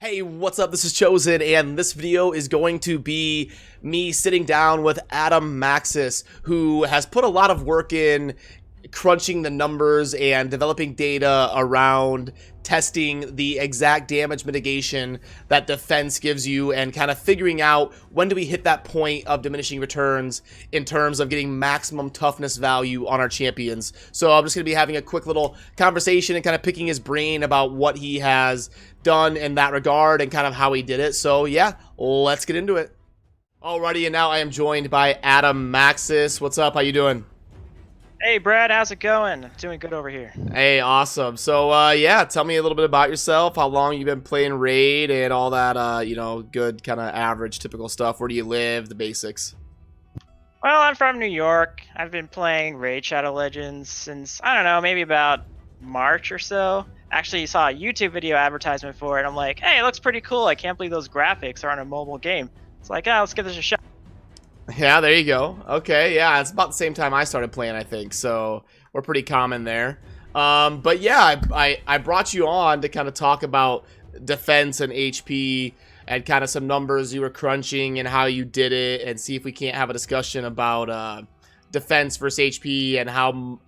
Hey, what's up? This is Chosen, and this video is going to be me sitting down with Adam Maxis, who has put a lot of work in crunching the numbers and developing data around testing the exact damage mitigation that defense gives you and kind of figuring out when do we hit that point of diminishing returns in terms of getting maximum toughness value on our champions. So I'm just going to be having a quick little conversation and kind of picking his brain about what he has done in that regard and kind of how he did it. So yeah, let's get into it. Alrighty, and now I am joined by Adam Maxis. What's up? How you doing? Hey Brad, how's it going? Doing good over here. Hey, awesome. So, yeah, tell me a little bit about yourself, how long you've been playing Raid and all that, good kind of average, typical stuff. Where do you live, the basics? Well, I'm from New York. I've been playing Raid Shadow Legends since, I don't know, maybe about March or so. Actually, saw a YouTube video advertisement for it. I'm like, hey, it looks pretty cool. I can't believe those graphics are on a mobile game. It's like, let's give this a shot. Yeah, there you go. Okay, yeah, it's about the same time I started playing, I think, so we're pretty common there. But yeah, I brought you on to kind of talk about defense and HP and kind of some numbers you were crunching and how you did it, and see if we can't have a discussion about defense versus HP and how,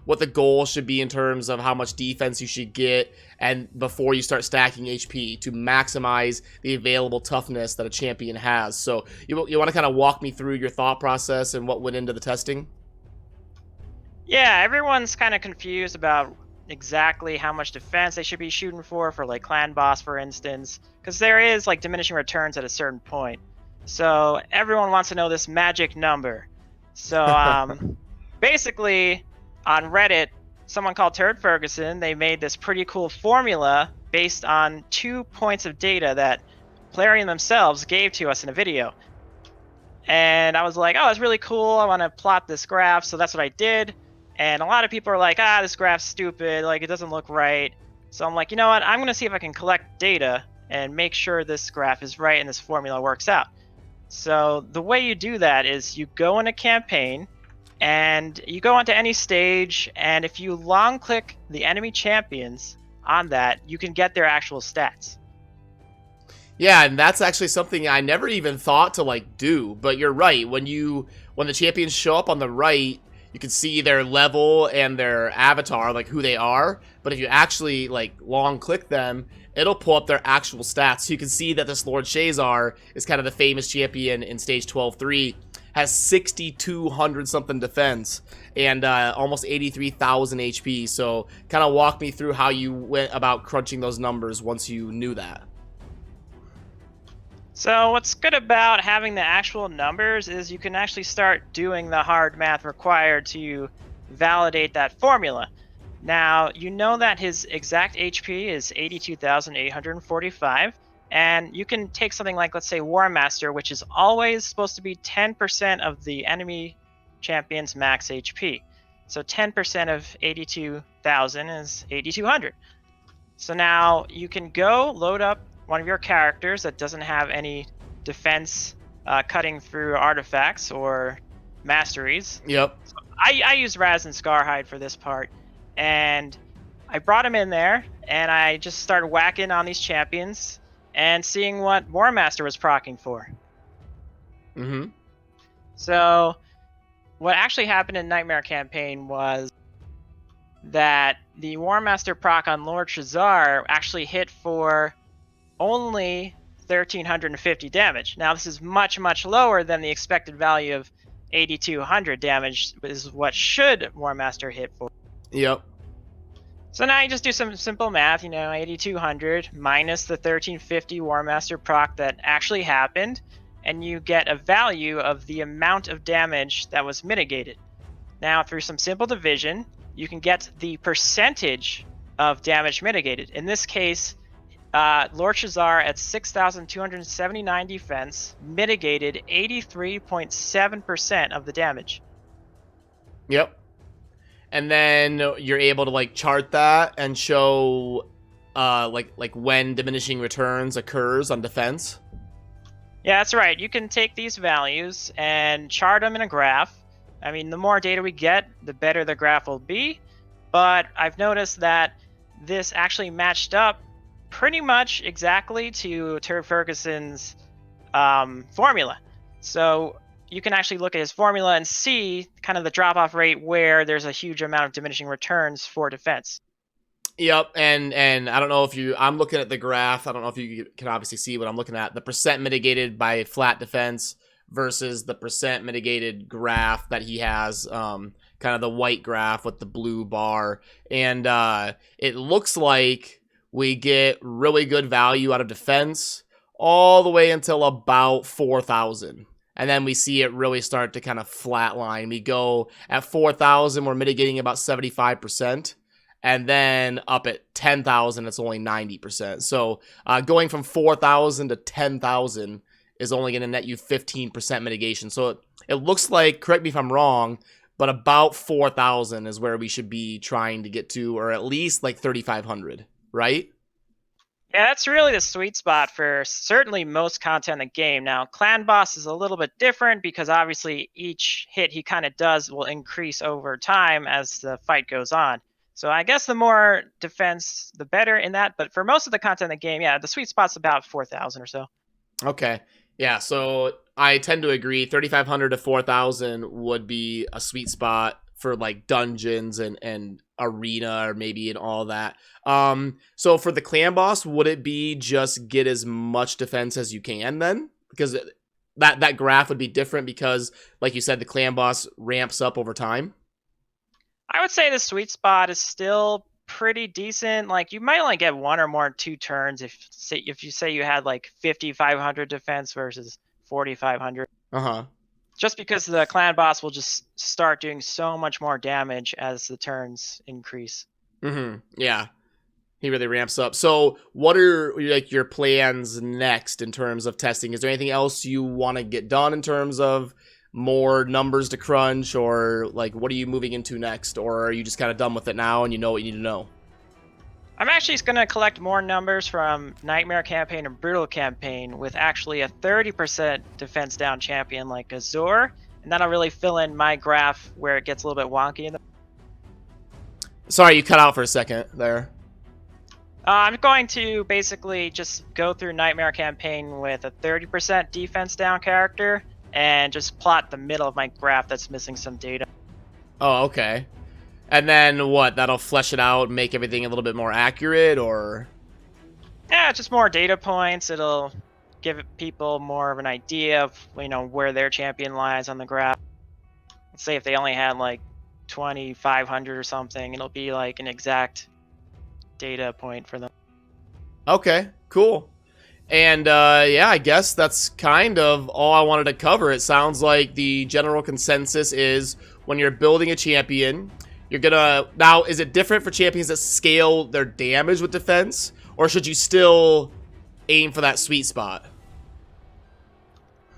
what the goal should be in terms of how much defense you should get and before you start stacking HP to maximize the available toughness that a champion has. So you want to kind of walk me through your thought process and what went into the testing? Yeah, everyone's kind of confused about exactly how much defense they should be shooting for like clan boss, for instance, because there is like diminishing returns at a certain point. So everyone wants to know this magic number. So basically, on Reddit, someone called Turd Ferguson, they made this pretty cool formula based on 2 points of data that Plarium themselves gave to us in a video. And I was like, oh, that's really cool. I want to plot this graph. So that's what I did. And a lot of people are like, this graph's stupid. Like, it doesn't look right. So I'm like, you know what? I'm going to see if I can collect data and make sure this graph is right and this formula works out. So the way you do that is you go in a campaign and you go onto any stage, and if you long click the enemy champions on that, you can get their actual stats. Yeah, and that's actually something I never even thought to do, but you're right. When the champions show up on the right, you can see their level and their avatar, like who they are, but if you actually long click them, it'll pull up their actual stats. So you can see that this Lord Shazar is kind of the famous champion in stage 12-3, has 6,200 something defense and almost 83,000 HP. So kind of walk me through how you went about crunching those numbers once you knew that. So what's good about having the actual numbers is you can actually start doing the hard math required to validate that formula. Now, you know that his exact HP is 82,845, and you can take something like, let's say, War Master, which is always supposed to be 10% of the enemy champion's max HP. So 10% of 82,000 is 8,200. So now you can go load up one of your characters that doesn't have any defense cutting through artifacts or masteries. Yep. So I use Raz and Scarhide for this part. And I brought him in there, and I just started whacking on these champions and seeing what War Master was proccing for. Mm-hmm. So what actually happened in Nightmare Campaign was that the War Master proc on Lord Shazar actually hit for only 1,350 damage. Now this is much, much lower than the expected value of 8,200 damage is what should War Master hit for. Yep. So now you just do some simple math, 8,200 minus the 1,350 War Master proc that actually happened, and you get a value of the amount of damage that was mitigated. Now, through some simple division, you can get the percentage of damage mitigated. In this case, Lord Shazar at 6,279 defense mitigated 83.7% of the damage. Yep. And then you're able to chart that and show when diminishing returns occurs on defense. Yeah, that's right. You can take these values and chart them in a graph. I mean, the more data we get, the better the graph will be. But I've noticed that this actually matched up pretty much exactly to Turd Ferguson's formula. So you can actually look at his formula and see kind of the drop-off rate where there's a huge amount of diminishing returns for defense. Yep, and I don't know if I'm looking at the graph. I don't know if you can obviously see what I'm looking at. The percent mitigated by flat defense versus the percent mitigated graph that he has, kind of the white graph with the blue bar. And it looks like we get really good value out of defense all the way until about 4,000. And then we see it really start to kind of flatline. We go at 4,000, we're mitigating about 75%. And then up at 10,000, it's only 90%. So going from 4,000 to 10,000 is only going to net you 15% mitigation. So it looks like, correct me if I'm wrong, but about 4,000 is where we should be trying to get to, or at least like 3,500, right? Yeah, that's really the sweet spot for certainly most content in the game. Now, Clan Boss is a little bit different because obviously each hit he kind of does will increase over time as the fight goes on. So I guess the more defense, the better in that. But for most of the content in the game, yeah, the sweet spot's about 4,000 or so. Okay. Yeah, so I tend to agree. 3,500 to 4,000 would be a sweet spot for like dungeons and arena or maybe and all that. So for the clan boss, would it be just get as much defense as you can then? Because that graph would be different because, like you said, the clan boss ramps up over time. I would say the sweet spot is still pretty decent. Like you might only get one or more 2 turns if you say you had like 5,500 defense versus 4,500. Just because the clan boss will just start doing so much more damage as the turns increase. Yeah, he really ramps up. So what are like your plans next in terms of testing? Is there anything else you want to get done in terms of more numbers to crunch, or like what are you moving into next, or are you just kind of done with it now and you know what you need to know? I'm actually just going to collect more numbers from Nightmare Campaign and Brutal Campaign with actually a 30% defense down champion like Azure, and that'll really fill in my graph where it gets a little bit wonky. Sorry, you cut out for a second there. I'm going to basically just go through Nightmare Campaign with a 30% defense down character and just plot the middle of my graph that's missing some data. Oh, okay. And then what? That'll flesh it out, make everything a little bit more accurate, or? Yeah, just more data points. It'll give people more of an idea of, where their champion lies on the graph. Let's say if they only had like 2,500 or something, it'll be like an exact data point for them. Okay, cool. And yeah, I guess that's kind of all I wanted to cover. It sounds like the general consensus is when you're building a champion, you're gonna... Now, is it different for champions that scale their damage with defense? Or should you still aim for that sweet spot?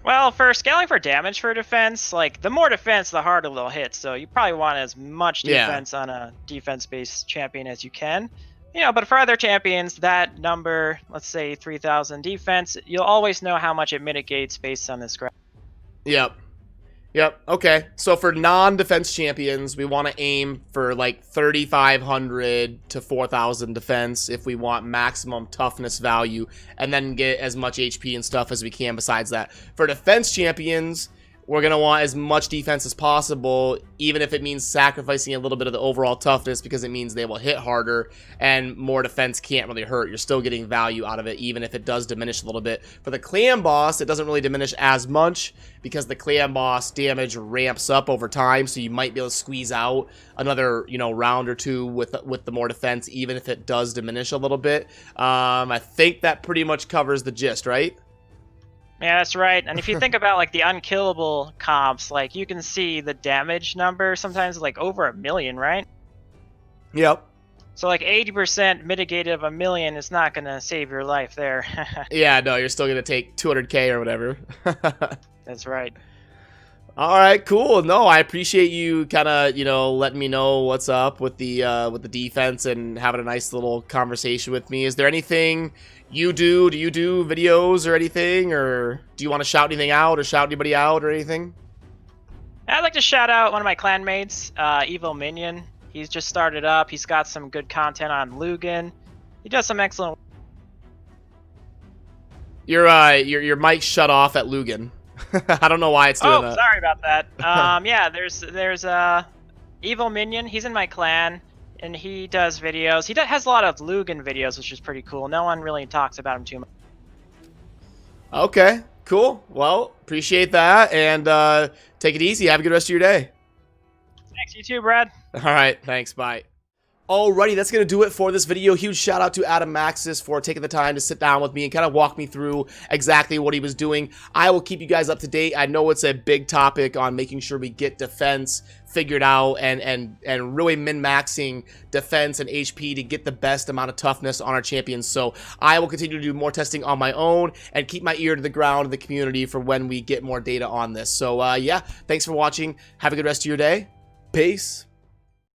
Well, for scaling for damage for defense, like, the more defense, the harder they'll hit. So you probably want as much defense on a defense-based champion as you can. But for other champions, that number, let's say 3,000 defense, you'll always know how much it mitigates based on this graph. Yep, okay. So for non-defense champions, we want to aim for like 3,500 to 4,000 defense if we want maximum toughness value, and then get as much HP and stuff as we can besides that. For defense champions, we're going to want as much defense as possible, even if it means sacrificing a little bit of the overall toughness, because it means they will hit harder and more defense can't really hurt. You're still getting value out of it, even if it does diminish a little bit. For the clan boss, it doesn't really diminish as much because the clan boss damage ramps up over time, so you might be able to squeeze out another, round or two with the more defense, even if it does diminish a little bit. I think that pretty much covers the gist, right? Yeah, that's right. And if you think about like the unkillable comps, like you can see the damage number sometimes like over 1 million, right? Yep. So like 80% mitigated of 1 million is not going to save your life there. Yeah, no, you're still going to take 200k or whatever. That's right. All right, cool. No, I appreciate you kind of, letting me know what's up with the defense and having a nice little conversation with me. Is there anything you do? Do you do videos or anything, or do you want to shout anything out or shout anybody out or anything? I'd like to shout out one of my clanmates, Evil Minion. He's just started up. He's got some good content on Lugan. He does some excellent. Your mic shut off at Lugan. I don't know why it's doing that. Sorry about that. Yeah, there's Evil Minion. He's in my clan, and he does videos. He has a lot of Lugan videos, which is pretty cool. No one really talks about him too much. Okay, cool. Well, appreciate that, and take it easy. Have a good rest of your day. Thanks, you too, Brad. All right, thanks. Bye. Alrighty, that's going to do it for this video. Huge shout out to Adam Maxis for taking the time to sit down with me and kind of walk me through exactly what he was doing. I will keep you guys up to date. I know it's a big topic on making sure we get defense figured out and really min-maxing defense and HP to get the best amount of toughness on our champions. So I will continue to do more testing on my own and keep my ear to the ground in the community for when we get more data on this. So yeah, thanks for watching. Have a good rest of your day. Peace.